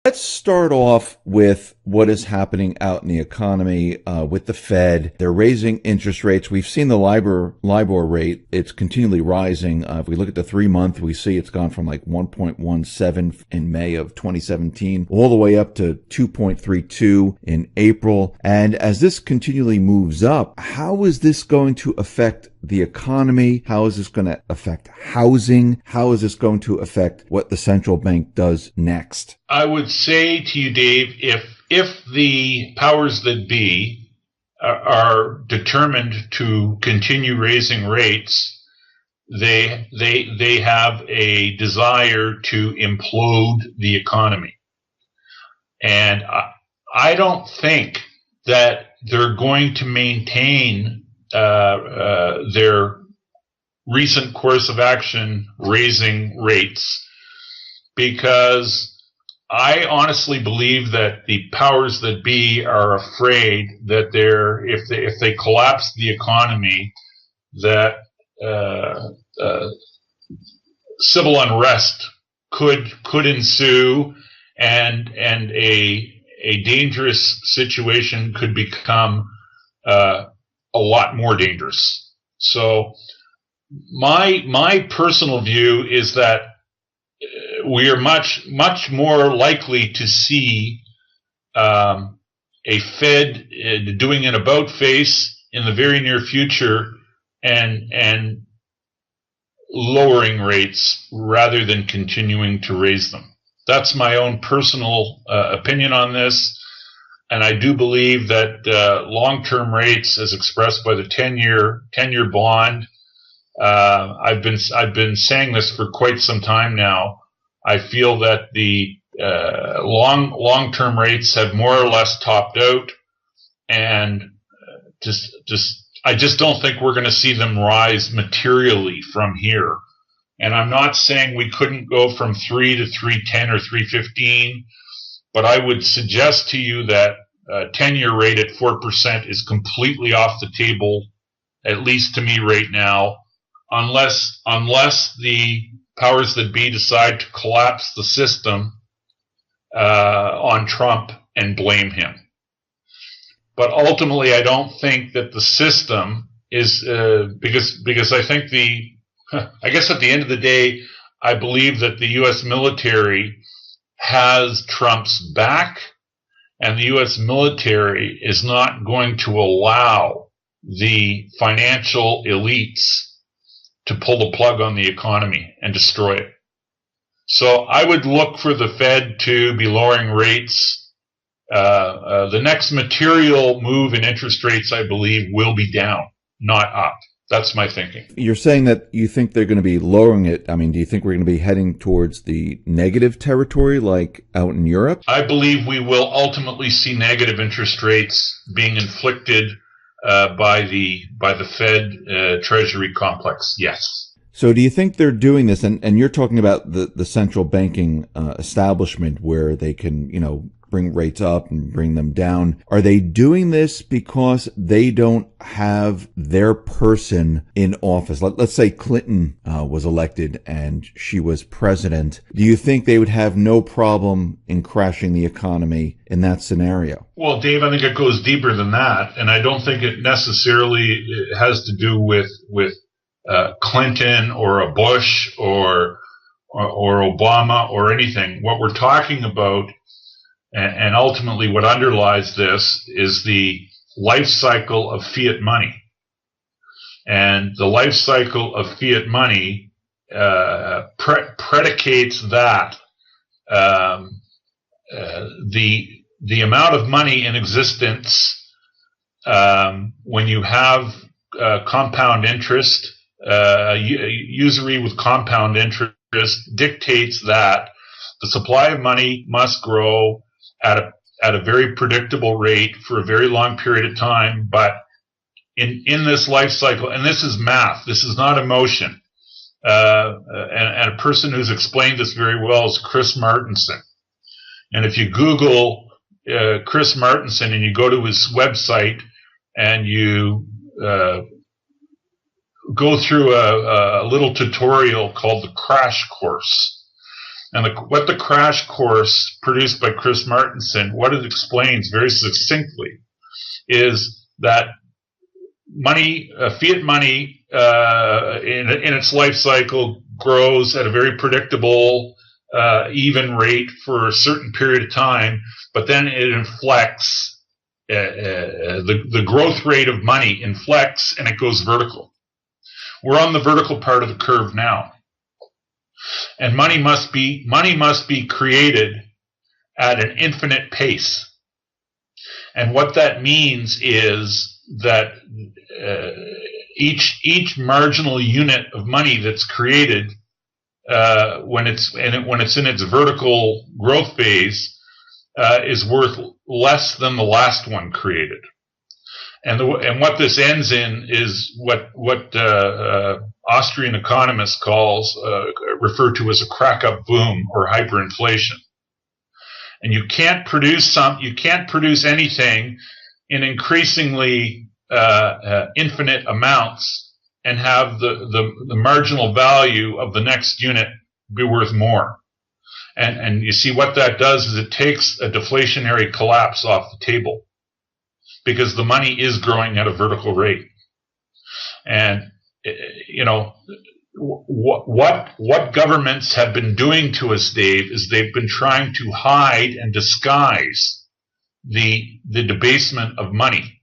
Let's start off with what is happening out in the economy with the Fed. They're raising interest rates. We've seen the LIBOR rate. It's continually rising. If we look at the 3-month, we see it's gone from like 1.17 in May of 2017 all the way up to 2.32 in April. And as this continually moves up, how is this going to affect the economy? How is this going to affect housing? How is this going to affect what the central bank does next? I would say to you, Dave, if the powers that be are determined to continue raising rates, they have a desire to implode the economy. And I don't think that they're going to maintain their recent course of action raising rates, because I honestly believe that the powers that be are afraid that if they collapse the economy, that civil unrest could ensue, and a dangerous situation could become a lot more dangerous. So my personal view is that we are much more likely to see a Fed doing an about face in the very near future and lowering rates rather than continuing to raise them. That's my own personal opinion on this. And I do believe that long-term rates, as expressed by the 10-year bond, I've been saying this for quite some time now. I feel that the long-term rates have more or less topped out, and I just don't think we're going to see them rise materially from here. And I'm not saying we couldn't go from 3 to 310 or 315, but I would suggest to you that a 10-year rate at 4% is completely off the table, at least to me right now, unless the powers that be decide to collapse the system on Trump and blame him. But ultimately, I don't think that the system is because I think I guess at the end of the day, I believe that the U.S. military has Trump's back, and the U.S. military is not going to allow the financial elites to pull the plug on the economy and destroy it. So I would look for the Fed to be lowering rates. The next material move in interest rates, I believe, will be down, not up. That's my thinking. You're saying that you think they're going to be lowering it. I mean, do you think we're going to be heading towards the negative territory like out in Europe? I believe we will ultimately see negative interest rates being inflicted by the Fed Treasury complex, yes. So do you think they're doing this, and you're talking about the central banking establishment where they can, bring rates up and bring them down. Are they doing this because they don't have their person in office? Let's say Clinton was elected and she was president. Do you think they would have no problem in crashing the economy in that scenario? Well, Dave, I think it goes deeper than that, and I don't think it necessarily has to do with Clinton or a Bush or Obama or anything. What we're talking about, and ultimately what underlies this, is the life cycle of fiat money. And the life cycle of fiat money predicates that the amount of money in existence when you have compound interest, usury with compound interest, dictates that the supply of money must grow at a very predictable rate for a very long period of time. But in this life cycle, and this is math, this is not emotion, and a person who's explained this very well is Chris Martenson. And if you Google Chris Martenson and you go to his website and you go through a little tutorial called the Crash Course, And what the crash course produced by Chris Martenson, what it explains very succinctly, is that money, fiat money, in its life cycle, grows at a very predictable, even rate for a certain period of time, but then it inflects. The growth rate of money inflects and it goes vertical. We're on the vertical part of the curve now, and money must be created at an infinite pace. And what that means is that each marginal unit of money that's created when it's in its vertical growth phase is worth less than the last one created. And what this ends in is what Austrian economists refer to as a crack-up boom or hyperinflation. And you can't produce anything in increasingly infinite amounts and have the marginal value of the next unit be worth more. And you see what that does is it takes a deflationary collapse off the table, because the money is growing at a vertical rate. And what governments have been doing to us, Dave, is they've been trying to hide and disguise the debasement of money.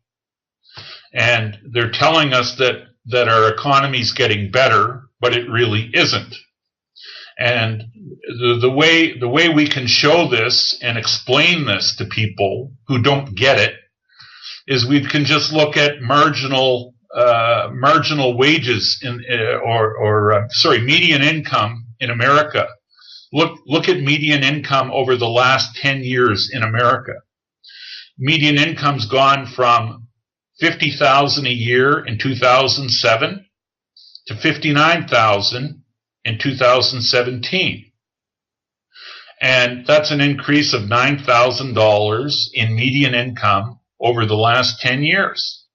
And they're telling us that our economy's getting better, but it really isn't. And the way we can show this and explain this to people who don't get it is we can just look at marginal wages median income in America. Look at median income over the last 10 years in America. Median income's gone from $50,000 a year in 2007 to $59,000 in 2017. And that's an increase of $9,000 in median income over the last 10 years.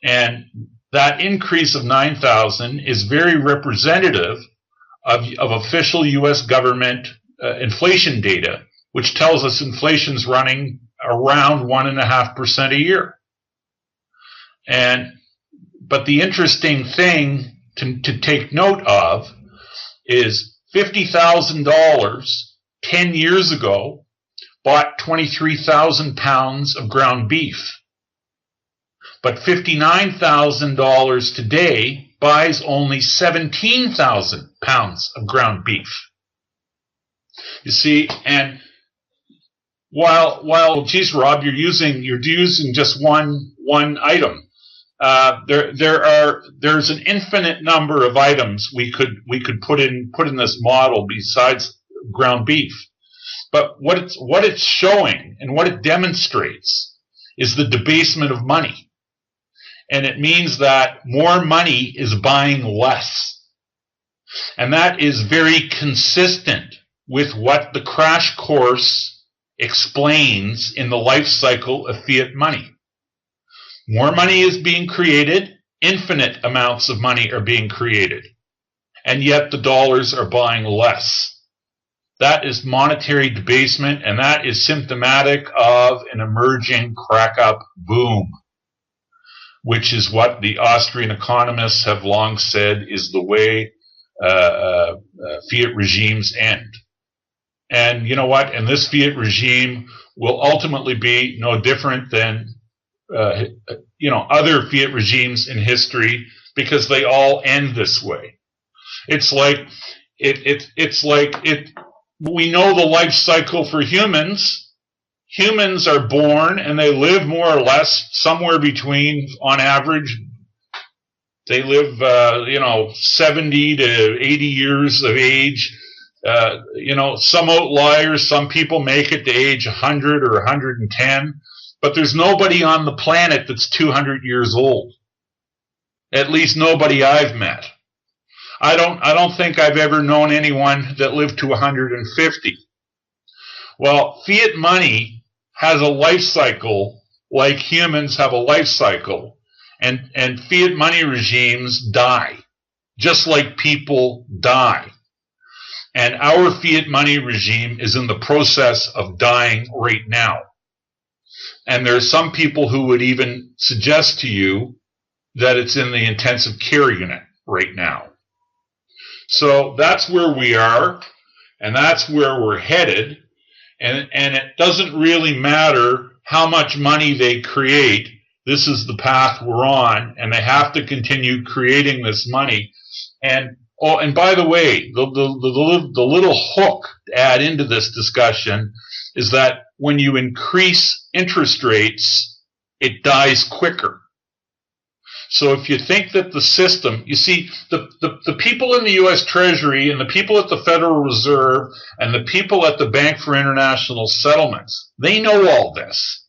And that increase of $9,000 is very representative of official U.S. government inflation data, which tells us inflation's running around 1.5% a year. But the interesting thing to take note of is $50,000 10 years ago bought 23,000 pounds of ground beef. But $59,000 today buys only 17,000 pounds of ground beef. You see, and while geez, Rob, you're using just one item. There's an infinite number of items we could put in this model besides ground beef. But what it's showing and what it demonstrates is the debasement of money. And it means that more money is buying less. And that is very consistent with what the crash course explains in the life cycle of fiat money. More money is being created, infinite amounts of money are being created, and yet the dollars are buying less. That is monetary debasement, and that is symptomatic of an emerging crack-up boom, which is what the Austrian economists have long said is the way fiat regimes end. And you know what? And this fiat regime will ultimately be no different than other fiat regimes in history, because they all end this way. It's like we know the life cycle for humans. Humans are born and they live more or less somewhere between, on average, they live 70 to 80 years of age. Some outliers, some people make it to age 100 or 110. But there's nobody on the planet that's 200 years old. At least nobody I've met. I don't think I've ever known anyone that lived to 150. Well, fiat money has a life cycle like humans have a life cycle, and fiat money regimes die, just like people die. And our fiat money regime is in the process of dying right now. And there are some people who would even suggest to you that it's in the intensive care unit right now. So that's where we are, and that's where we're headed. And it doesn't really matter how much money they create. This is the path we're on, and they have to continue creating this money. And by the way, the little hook to add into this discussion is that when you increase interest rates, it dies quicker. So if you think that the system, you see, the people in the U.S. Treasury and the people at the Federal Reserve and the people at the Bank for International Settlements, they know all this.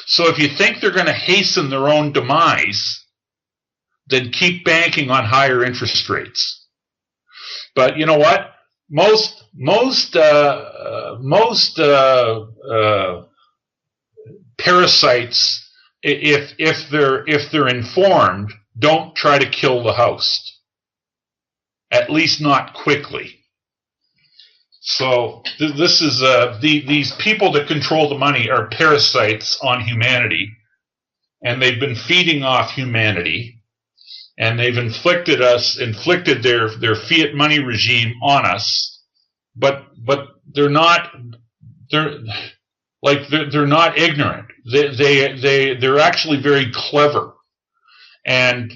So if you think they're going to hasten their own demise, then keep banking on higher interest rates. But you know what? Most parasites, if they're informed, don't try to kill the host. At least not quickly. So this is these people that control the money are parasites on humanity, and they've been feeding off humanity, and they've inflicted their fiat money regime on us. But they're not ignorant. They're actually very clever, and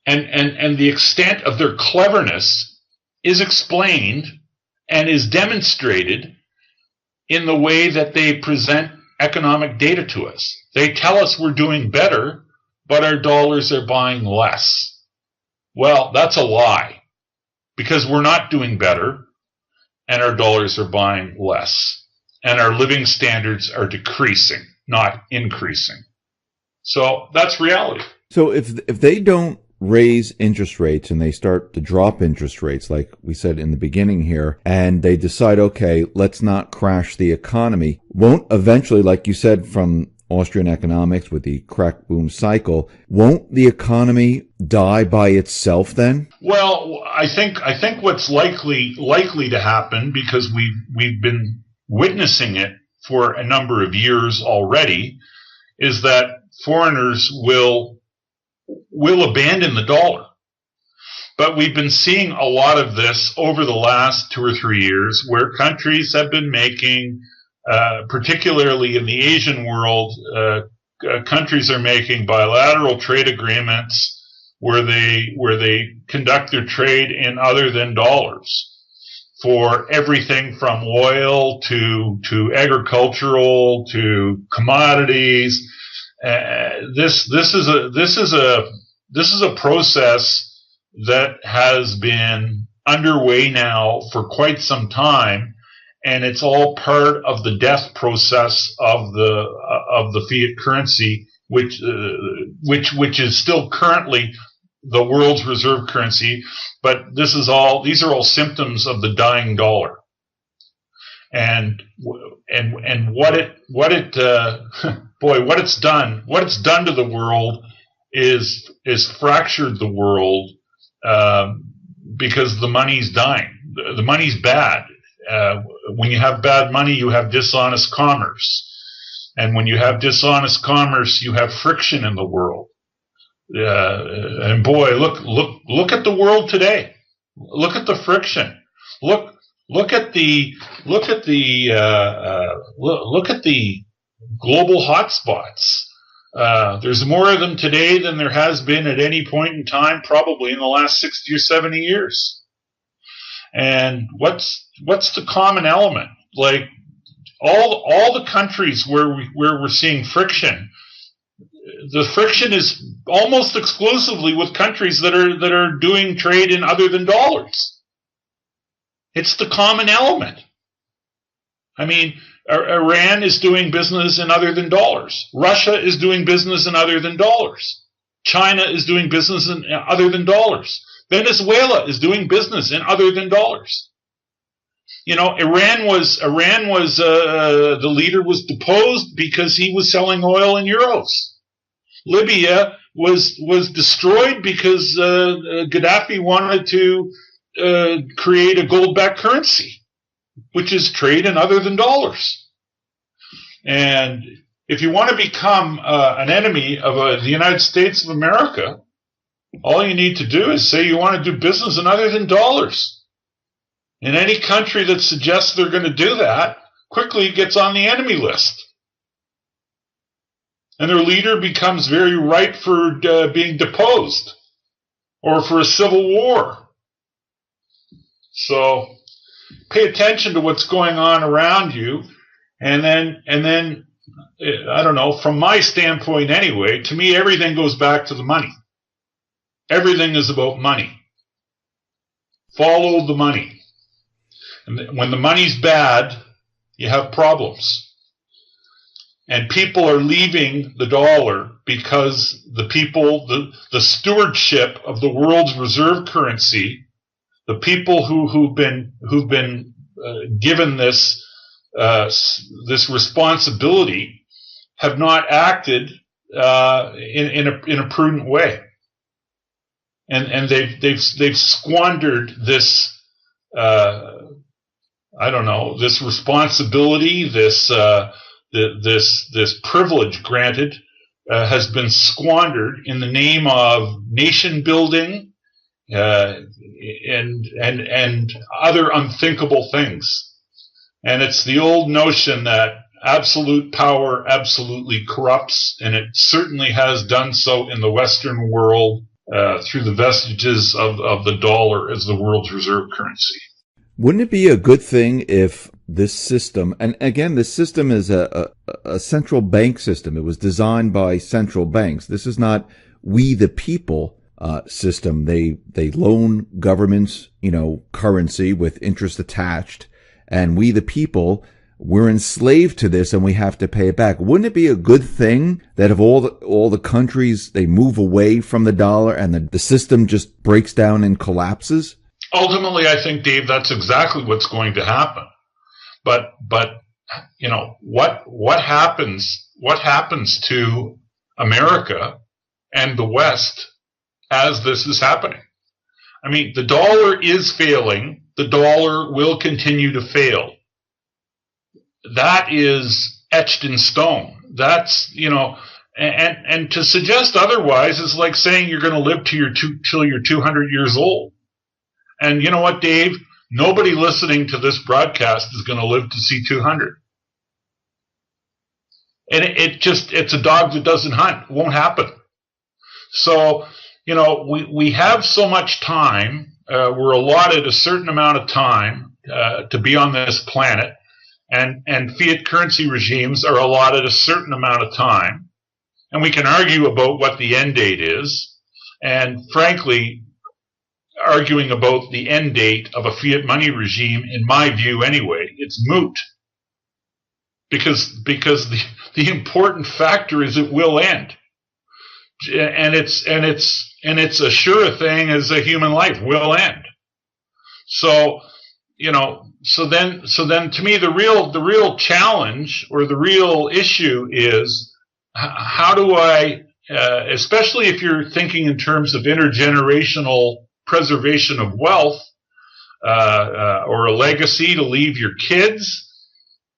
the extent of their cleverness is explained and is demonstrated in the way that they present economic data to us. They tell us we're doing better, but our dollars are buying less. Well, that's a lie, because we're not doing better, and our dollars are buying less, and our living standards are decreasing, not increasing. So that's reality. So if they don't raise interest rates and they start to drop interest rates, like we said in the beginning here, and they decide, okay, let's not crash the economy, won't eventually, like you said from Austrian economics with the crack boom cycle, won't the economy die by itself then? Well, I think what's likely to happen, because we've been witnessing it for a number of years already, is that foreigners will abandon the dollar. But we've been seeing a lot of this over the last 2 or 3 years, where countries have been making, particularly in the Asian world, countries are making bilateral trade agreements where they conduct their trade in other than dollars for everything from oil to agricultural to commodities. This is a process that has been underway now for quite some time, and it's all part of the death process of the fiat currency, which is still currently the world's reserve currency. But these are all symptoms of the dying dollar. And what it's done to the world is fractured the world, because the money's dying. The money's bad. When you have bad money, you have dishonest commerce, and when you have dishonest commerce, you have friction in the world. And boy, look at the world today. Look at the friction. Look at the global hotspots. There's more of them today than there has been at any point in time, probably in the last 60 or 70 years. And what's the common element? Like all the countries where we're seeing friction, the friction is almost exclusively with countries that are doing trade in other than dollars. It's the common element. I mean, Iran is doing business in other than dollars. Russia is doing business in other than dollars. China is doing business in other than dollars. Venezuela is doing business in other than dollars. You know, Iran was the leader was deposed because he was selling oil in euros. Libya was destroyed because Gaddafi wanted to create a gold-backed currency, which is trade in other than dollars. And if you want to become an enemy of the United States of America, all you need to do is say you want to do business in other than dollars. And any country that suggests they're going to do that quickly gets on the enemy list. And their leader becomes very ripe for being deposed or for a civil war. So pay attention to what's going on around you. And then, I don't know, from my standpoint anyway, to me, everything goes back to the money. Everything is about money. Follow the money. And when the money's bad, you have problems. And people are leaving the dollar because the people, the stewardship of the world's reserve currency, the people who've been given this responsibility have not acted in a prudent way, and they've squandered this this responsibility, this privilege granted has been squandered in the name of nation building and other unthinkable things. And it's the old notion that absolute power absolutely corrupts, and it certainly has done so in the Western world through the vestiges of the dollar as the world's reserve currency. Wouldn't it be a good thing if this system, and again, this system is a central bank system. It was designed by central banks. This is not we the people system. They loan governments, currency with interest attached, and we the people, we're enslaved to this and we have to pay it back. Wouldn't it be a good thing that if all the countries, they move away from the dollar and the system just breaks down and collapses? Ultimately, I think, Dave, that's exactly what's going to happen. But what happens to America and the West as this is happening? I mean, the dollar is failing. The dollar will continue to fail. That is etched in stone. That's, and to suggest otherwise is like saying you're going to live till you're 200 years old. And you know what, Dave? Nobody listening to this broadcast is going to live to see 200. And it's a dog that doesn't hunt. It won't happen. So, we have so much time. We're allotted a certain amount of time to be on this planet. And fiat currency regimes are allotted a certain amount of time. And we can argue about what the end date is. And frankly, arguing about the end date of a fiat money regime, in my view anyway, it's moot. Because the important factor is it will end. And it's a sure thing as a human life will end. So, so then to me the real challenge or the real issue is how do I, especially if you're thinking in terms of intergenerational preservation of wealth or a legacy to leave your kids,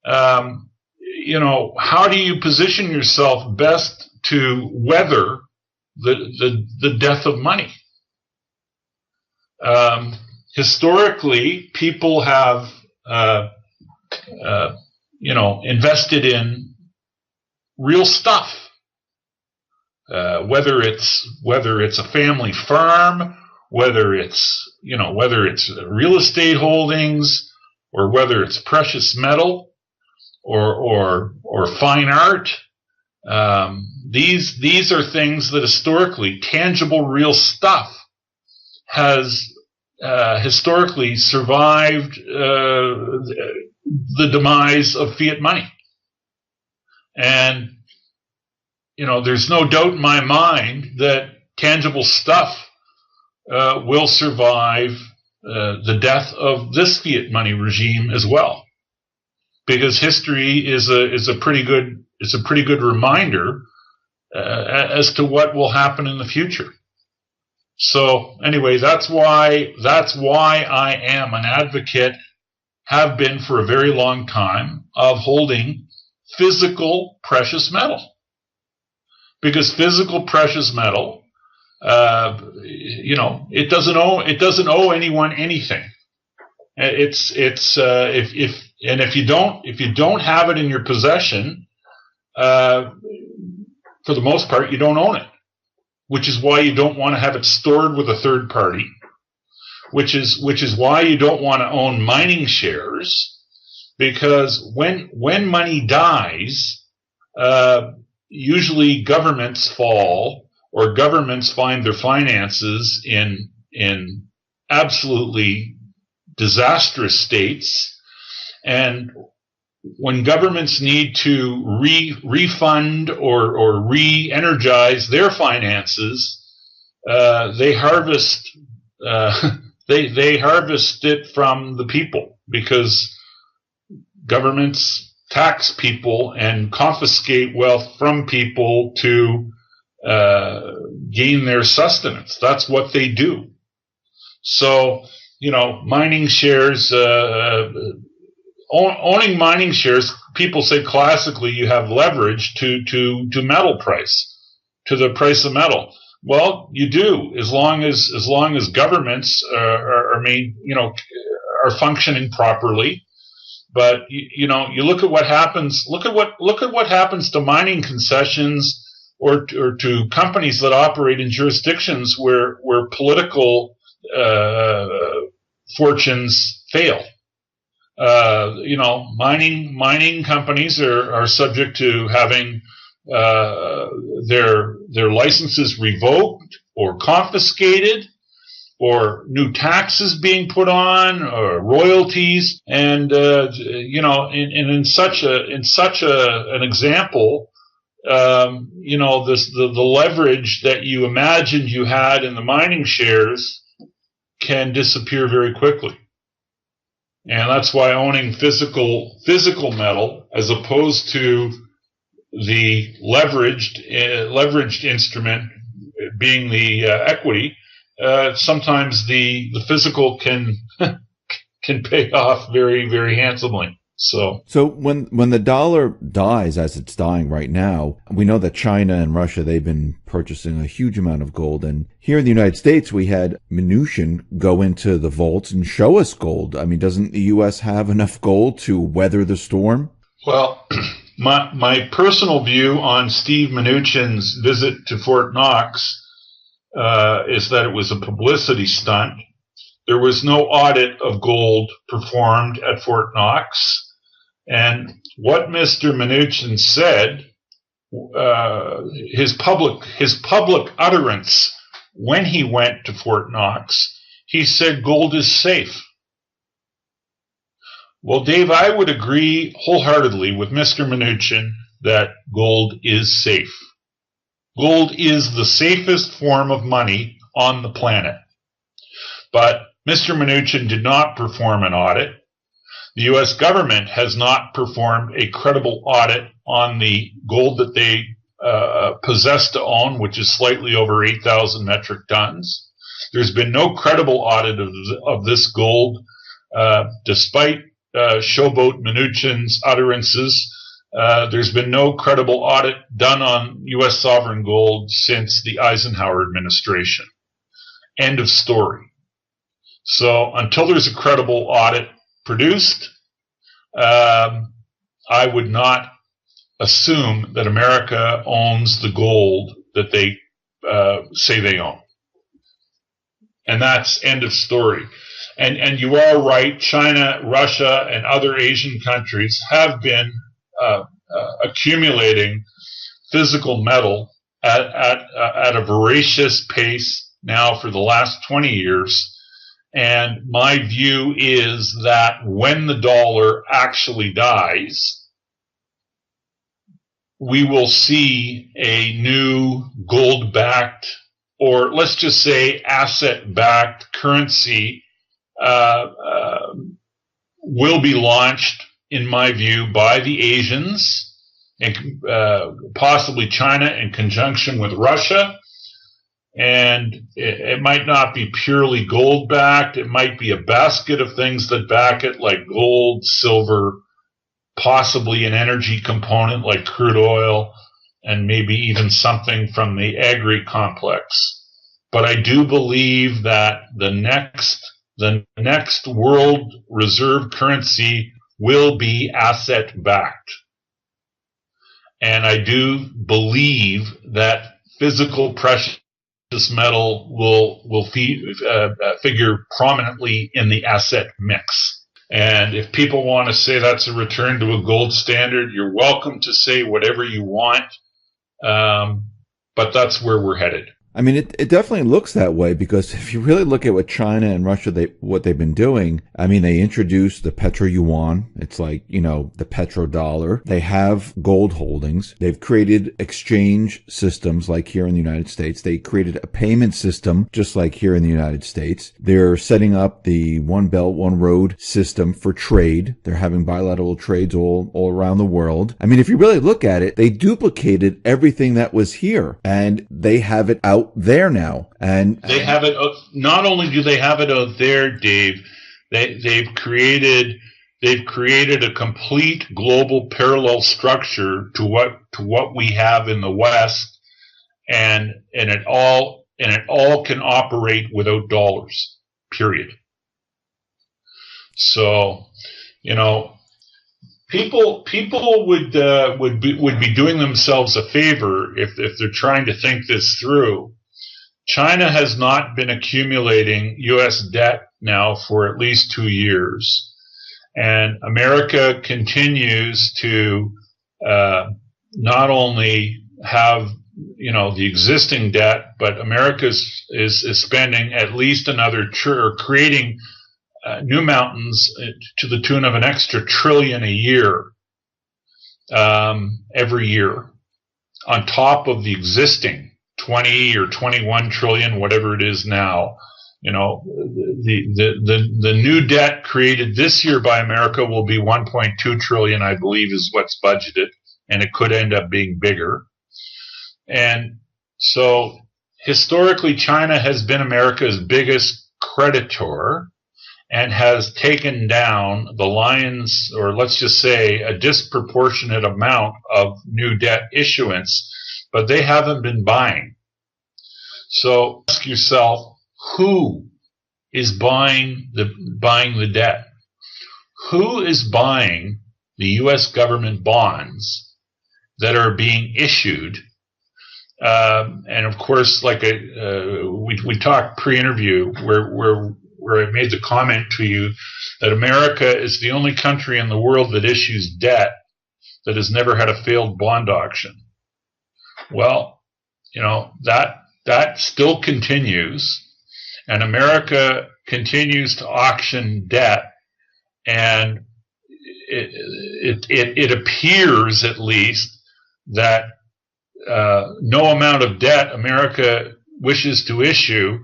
how do you position yourself best to weather the death of money? Historically, people have, invested in real stuff, whether it's a family farm, whether it's real estate holdings, or whether it's precious metal, or fine art. These are things that historically, tangible, real stuff has historically survived the demise of fiat money. And, there's no doubt in my mind that tangible stuff will survive the death of this fiat money regime as well. Because history is a pretty good reminder as to what will happen in the future. So anyway, that's why I am an advocate, have been for a very long time, of holding physical precious metal, because physical precious metal, it doesn't owe anyone anything. If you don't have it in your possession, for the most part, you don't own it, which is why you don't want to have it stored with a third party, which is why you don't want to own mining shares, because when money dies, usually governments fall, or governments find their finances in absolutely disastrous states, and when governments need to refund or re-energize their finances, they harvest they harvest it from the people, because governments tax people and confiscate wealth from people to gain their sustenance. That's what they do. So, mining shares, owning mining shares, people say classically you have leverage to metal price, to the price of metal. Well, you do, as long as governments are functioning properly. But you look at what happens. Look at what happens to mining concessions, or to companies that operate in jurisdictions where political fortunes fail. Mining companies are subject to having their licenses revoked or confiscated, or new taxes being put on, or royalties, and in such an example, the leverage that you imagined you had in the mining shares can disappear very quickly. And that's why owning physical metal, as opposed to the leveraged instrument being the equity, sometimes the physical can pay off very, very handsomely. So when the dollar dies, as it's dying right now, we know that China and Russia, they've been purchasing a huge amount of gold. And here in the United States, we had Mnuchin go into the vaults and show us gold. I mean, doesn't the U.S. have enough gold to weather the storm? Well, my personal view on Steve Mnuchin's visit to Fort Knox is that it was a publicity stunt. There was no audit of gold performed at Fort Knox. And what Mr. Mnuchin said, his public utterance when he went to Fort Knox, he said gold is safe. Well, Dave, I would agree wholeheartedly with Mr. Mnuchin that gold is safe. Gold is the safest form of money on the planet. But Mr. Mnuchin did not perform an audit. The U.S. government has not performed a credible audit on the gold that they possess to own, which is slightly over 8,000 metric tons. There's been no credible audit of this gold, despite Showboat Mnuchin's utterances. There's been no credible audit done on U.S. sovereign gold since the Eisenhower administration. End of story. So until there's a credible audit produced, I would not assume that America owns the gold that they say they own. And that's end of story. And you are right, China, Russia, and other Asian countries have been accumulating physical metal at a voracious pace now for the last 20 years. And my view is that when the dollar actually dies, we will see a new gold-backed, or let's just say asset-backed currency will be launched, in my view, by the Asians, and possibly China in conjunction with Russia. And it might not be purely gold backed. It might be a basket of things that back it, like gold, silver, possibly an energy component like crude oil, and maybe even something from the agri complex. But I do believe that the next world reserve currency will be asset backed. And I do believe that physical precious metal will figure prominently in the asset mix. And if people want to say that's a return to a gold standard, you're welcome to say whatever you want. But that's where we're headed. I mean, it definitely looks that way, because if you really look at what China and Russia, what they've been doing, I mean, they introduced the petro yuan. It's like, the petrodollar. They have gold holdings. They've created exchange systems like here in the United States. They created a payment system just like here in the United States. They're setting up the One Belt, One Road system for trade. They're having bilateral trades all around the world. I mean, if you really look at it, they duplicated everything that was here, and they have it out there now. And they have it. Not only do they have it out there, Dave, they've created a complete global parallel structure to what we have in the West, and it all can operate without dollars. Period. So, people would be doing themselves a favor if they're trying to think this through. China has not been accumulating U.S. debt now for at least 2 years, and America continues to not only have the existing debt, but America is spending at least another creating new mountains to the tune of an extra $1 trillion a year, every year, on top of the existing 20 or 21 trillion, whatever it is now. The new debt created this year by America will be 1.2 trillion, I believe, is what's budgeted, and it could end up being bigger. And so historically, China has been America's biggest creditor, and has taken down the lion's, or let's just say a disproportionate amount of new debt issuance, but they haven't been buying. So ask yourself, who is buying the debt? Who is buying the U.S. government bonds that are being issued? And of course, like we talked pre-interview where I made the comment to you that America is the only country in the world that issues debt that has never had a failed bond auction. Well, that still continues, and America continues to auction debt, and it appears, at least, that no amount of debt America wishes to issue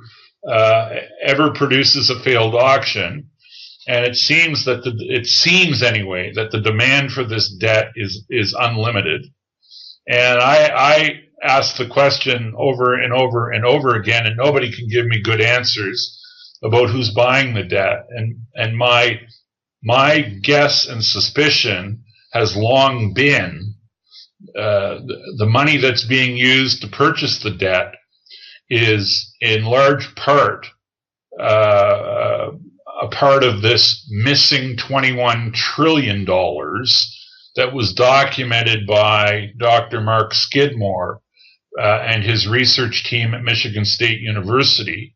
ever produces a failed auction, and it seems anyway that the demand for this debt is unlimited. And I ask the question over and over and over again, and nobody can give me good answers about who's buying the debt. And my guess and suspicion has long been the money that's being used to purchase the debt is in large part a part of this missing $21 trillion that was documented by Dr. Mark Skidmore and his research team at Michigan State University,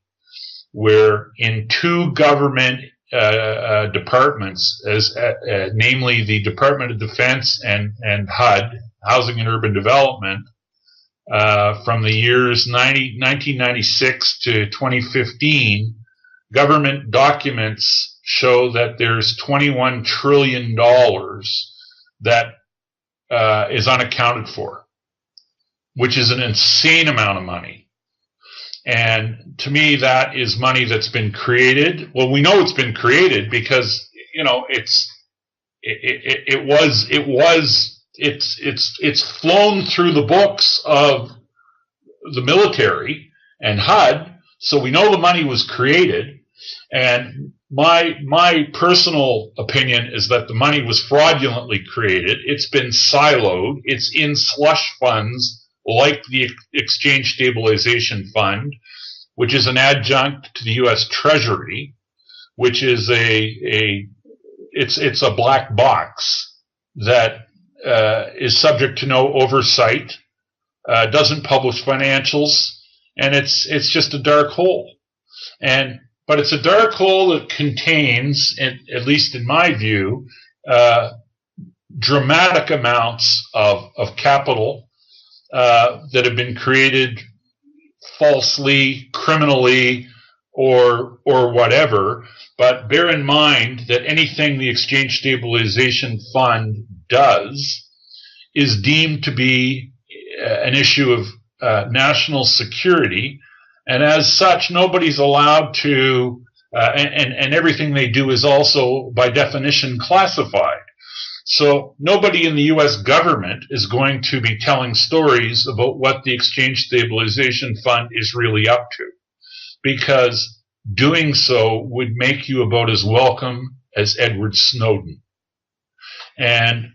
where in two government departments, namely the Department of Defense and HUD, Housing and Urban Development, from the years 1996 to 2015, government documents show that there's $21 trillion that is unaccounted for, which is an insane amount of money. And to me, that is money that's been created. Well, we know it's been created because it's flown through the books of the military, and HUD, so we know the money was created. And my personal opinion is that the money was fraudulently created. It's been siloed. It's in slush funds like the Exchange Stabilization Fund, which is an adjunct to the U.S. Treasury, which is it's a black box that is subject to no oversight, doesn't publish financials, and it's just a dark hole. But it's a dark hole that contains, at least in my view, dramatic amounts of capital that have been created falsely, criminally, or whatever. But bear in mind that anything the Exchange Stabilization Fund does is deemed to be an issue of national security, and as such, nobody's allowed to, and everything they do is also, by definition, classified. So nobody in the U.S. government is going to be telling stories about what the Exchange Stabilization Fund is really up to, because doing so would make you about as welcome as Edward Snowden. And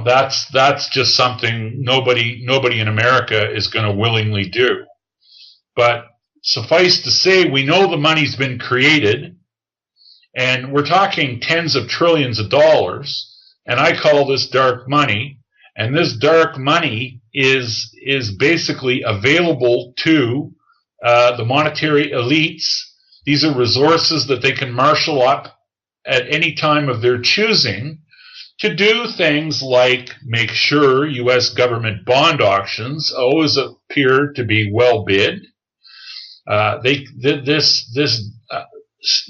that's just something nobody in America is going to willingly do. But suffice to say, we know the money's been created, and we're talking tens of trillions of dollars, and I call this dark money. And this dark money is basically available to the monetary elites. These are resources that they can marshal up at any time of their choosing to do things like make sure U.S. government bond auctions always appear to be well bid.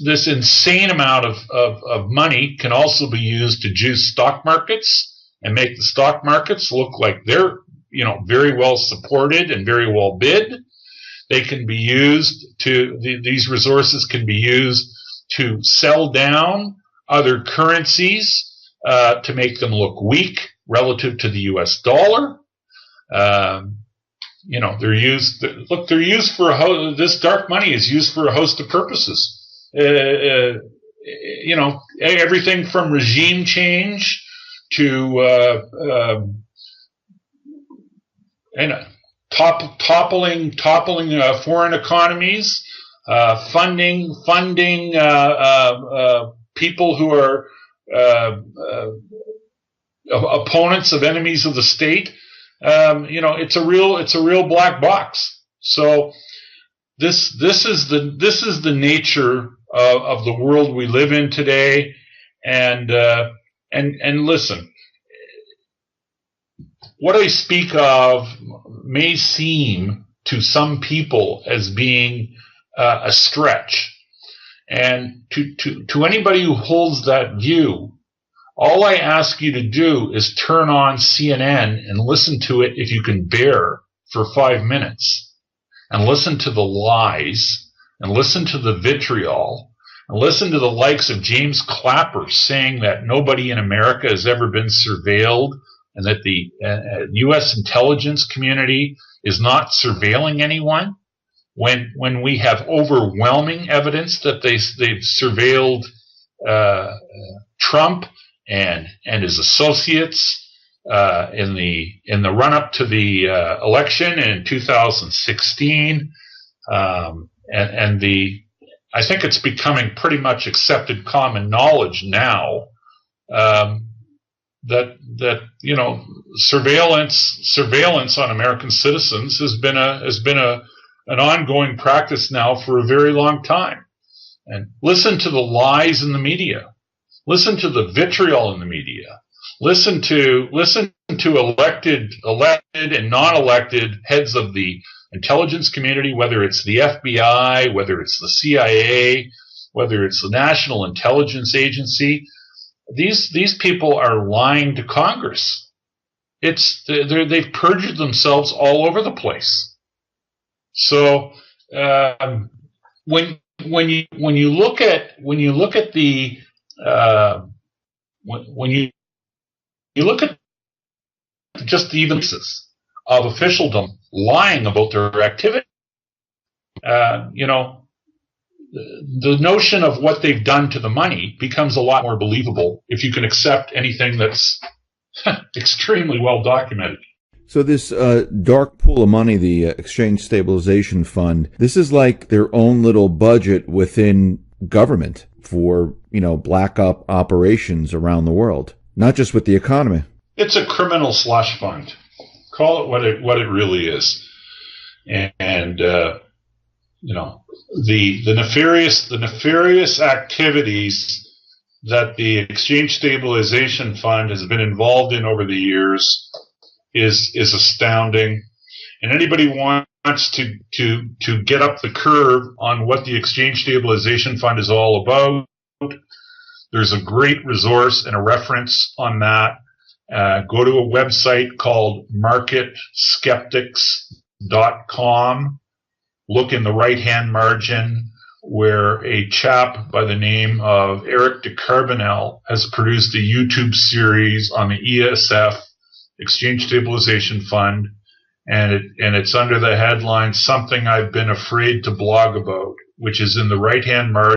This insane amount of money can also be used to juice stock markets and make the stock markets look like they're very well supported and very well bid. They can be used these resources can be used to sell down other currencies to make them look weak relative to the U.S. dollar. They're used for this dark money is used for a host of purposes. Everything from regime change to toppling foreign economies, funding people who are opponents of enemies of the state. It's a real black box. So this is the nature of the world we live in today. And listen, what I speak of may seem to some people as being a stretch, and to anybody who holds that view, all I ask you to do is turn on CNN and listen to it if you can bear for 5 minutes, and listen to the lies, and listen to the vitriol, and listen to the likes of James Clapper saying that nobody in America has ever been surveilled, and that the U.S. intelligence community is not surveilling anyone, when we have overwhelming evidence that they've surveilled Trump and his associates in the run-up to the election in 2016, I think it's becoming pretty much accepted common knowledge now that surveillance on American citizens has been an ongoing practice now for a very long time. And listen to the lies in the media. Listen to the vitriol in the media. Listen to elected and non-elected heads of the intelligence community, whether it's the FBI, whether it's the CIA, whether it's the National Intelligence Agency. These people are lying to Congress. They've perjured themselves all over the place. So when you look at just the basis of officialdom lying about their activity, you know, the notion of what they've done to the money becomes a lot more believable if you can accept anything that's extremely well documented. So this dark pool of money, the Exchange Stabilization Fund, this is like their own little budget within government for, black op operations around the world, not just with the economy. It's a criminal slush fund. Call it what it really is. And the nefarious activities that the Exchange Stabilization Fund has been involved in over the years is astounding. And anybody wants to get up the curve on what the Exchange Stabilization Fund is all about, there's a great resource and a reference on that. Go to a website called marketskeptics.com. Look in the right-hand margin where a chap by the name of Eric de Carbonell has produced a YouTube series on the ESF, Exchange Stabilization Fund, and it's under the headline "Something I've Been Afraid to Blog About," which is in the right-hand margin.